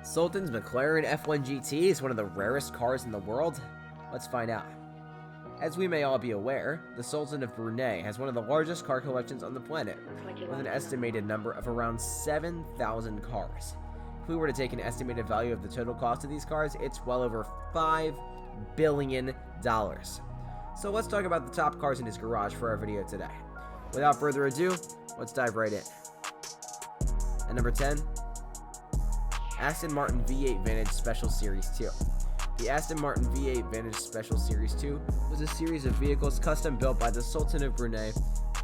Sultan's McLaren F1 GT is one of the rarest cars in the world? Let's find out. As we may all be aware, the Sultan of Brunei has one of the largest car collections on the planet, with an estimated number of around 7,000 cars. If we were to take an estimated value of the total cost of these cars, it's well over $5 billion. So let's talk about the top cars in his garage for our video today. Without further ado, let's dive right in. At number 10, Aston Martin V8 Vantage Special Series 2. The Aston Martin V8 Vantage Special Series 2 was a series of vehicles custom built by the Sultan of Brunei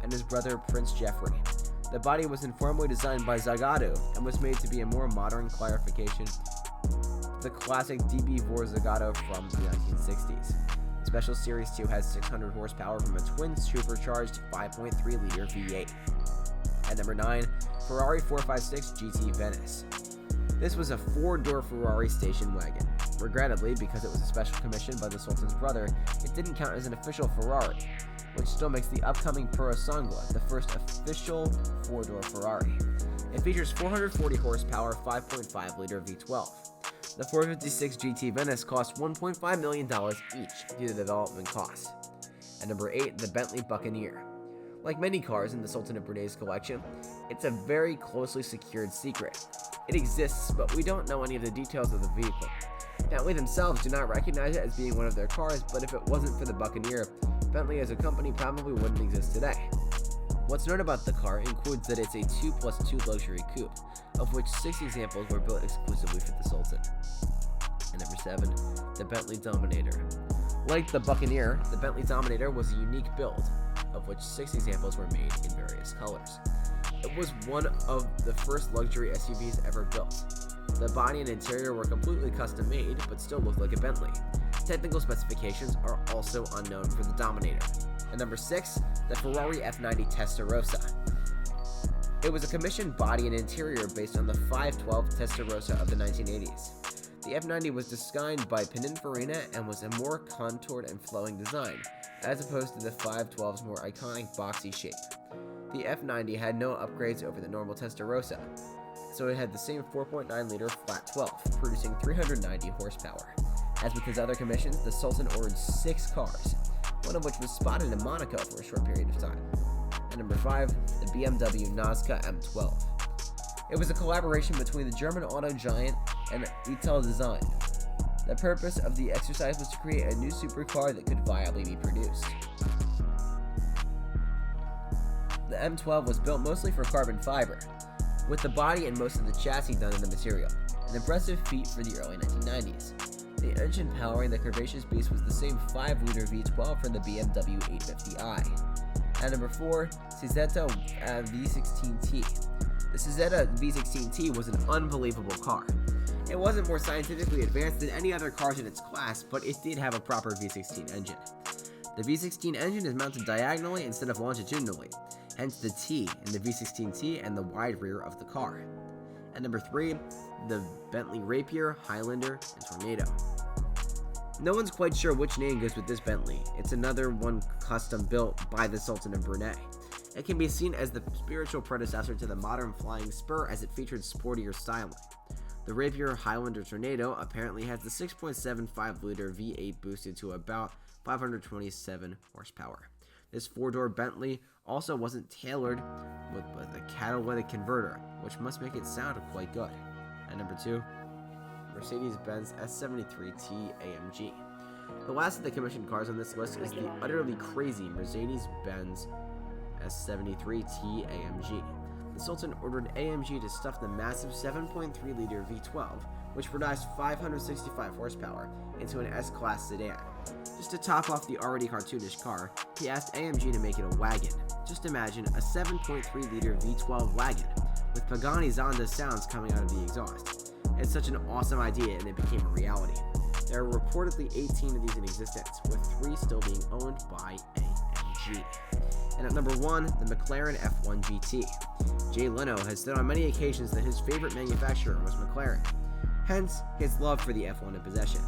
and his brother Prince Jeffrey. The body was informally designed by Zagato and was made to be a more modern clarification of the classic DB4 Zagato from the 1960s. Special Series 2 has 600 horsepower from a twin supercharged 5.3-liter V8. At number 9, Ferrari 456 GT Venice. This was a 4-door Ferrari station wagon. Regrettably, because it was a special commission by the Sultan's brother, it didn't count as an official Ferrari, which still makes the upcoming Purosangue the first official 4-door Ferrari. It features 440 horsepower 5.5-liter V12. The 456 GT Venice cost $1.5 million each due to development costs. At number 8, the Bentley Buccaneer. Like many cars in the Sultan of Brunei's collection, it's a very closely secured secret. It exists, but we don't know any of the details of the vehicle. Bentley themselves do not recognize it as being one of their cars, but if it wasn't for the Buccaneer, Bentley as a company probably wouldn't exist today. What's known about the car includes that it's a 2+2 luxury coupe, of which 6 examples were built exclusively for the Sultan. And number 7, the Bentley Dominator. Like the Buccaneer, the Bentley Dominator was a unique build, of which 6 examples were made in various colors. It was one of the first luxury SUVs ever built. The body and interior were completely custom made, but still looked like a Bentley. Technical specifications are also unknown for the Dominator. And number 6, the Ferrari F90 Testarossa. It was a commissioned body and interior based on the 512 Testarossa of the 1980s. The F90 was designed by Pininfarina and was a more contoured and flowing design, as opposed to the 512's more iconic boxy shape. The F90 had no upgrades over the normal Testarossa, so it had the same 4.9-liter flat 12, producing 390 horsepower. As with his other commissions, the Sultan ordered 6 cars, one of which was spotted in Monaco for a short period of time. And number 5, the BMW Nazca M12. It was a collaboration between the German auto giant and Ital Design. The purpose of the exercise was to create a new supercar that could viably be produced. The M12 was built mostly for carbon fiber, with the body and most of the chassis done in the material, an impressive feat for the early 1990s. The engine powering the curvaceous beast was the same 5-liter V12 from the BMW 850i. At number 4, Cizeta V16T. The Cizeta V16T was an unbelievable car. It wasn't more scientifically advanced than any other cars in its class, but it did have a proper V16 engine. The V16 engine is mounted diagonally instead of longitudinally, hence the T in the V16T and the wide rear of the car. At number 3, the Bentley Rapier, Highlander, and Tornado. No one's quite sure which name goes with this Bentley. It's another one custom built by the Sultan of Brunei. It can be seen as the spiritual predecessor to the modern Flying Spur as it featured sportier styling. The Rapier Highlander Tornado apparently has the 6.75-liter V8 boosted to about 527 horsepower. This 4-door Bentley also wasn't tailored with a catalytic converter, which must make it sound quite good. At number 2, Mercedes-Benz S73T AMG. The last of the commissioned cars on this list is the utterly crazy Mercedes-Benz S73T AMG. The Sultan ordered AMG to stuff the massive 7.3-liter V12, which produced 565 horsepower, into an S-Class sedan. Just to top off the already cartoonish car, he asked AMG to make it a wagon. Just imagine a 7.3-liter V12 wagon, with Pagani Zonda sounds coming out of the exhaust. It's such an awesome idea and it became a reality. There are reportedly 18 of these in existence, with 3 still being owned by AMG. And at number 1, the McLaren F1 GT. Jay Leno has said on many occasions that his favorite manufacturer was McLaren, hence his love for the F1 in possession.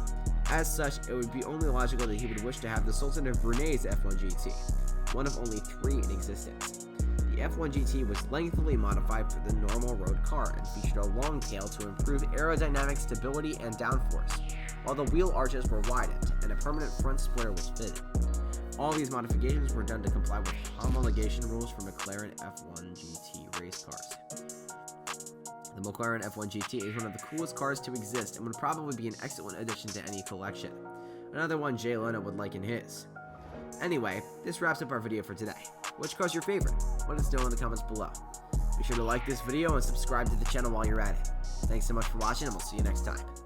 As such, it would be only logical that he would wish to have the Sultan of Brunei's F1 GT, one of only 3 in existence. The F1 GT was lengthily modified for the normal road car and featured a long tail to improve aerodynamic stability and downforce, while the wheel arches were widened and a permanent front splitter was fitted. All these modifications were done to comply with homologation rules for McLaren F1 GT race cars. The McLaren F1 GT is one of the coolest cars to exist and would probably be an excellent addition to any collection. Another one Jay Leno would like in his. Anyway, this wraps up our video for today. Which car's your favorite? Let us know in the comments below. Be sure to like this video and subscribe to the channel while you're at it. Thanks so much for watching, and we'll see you next time.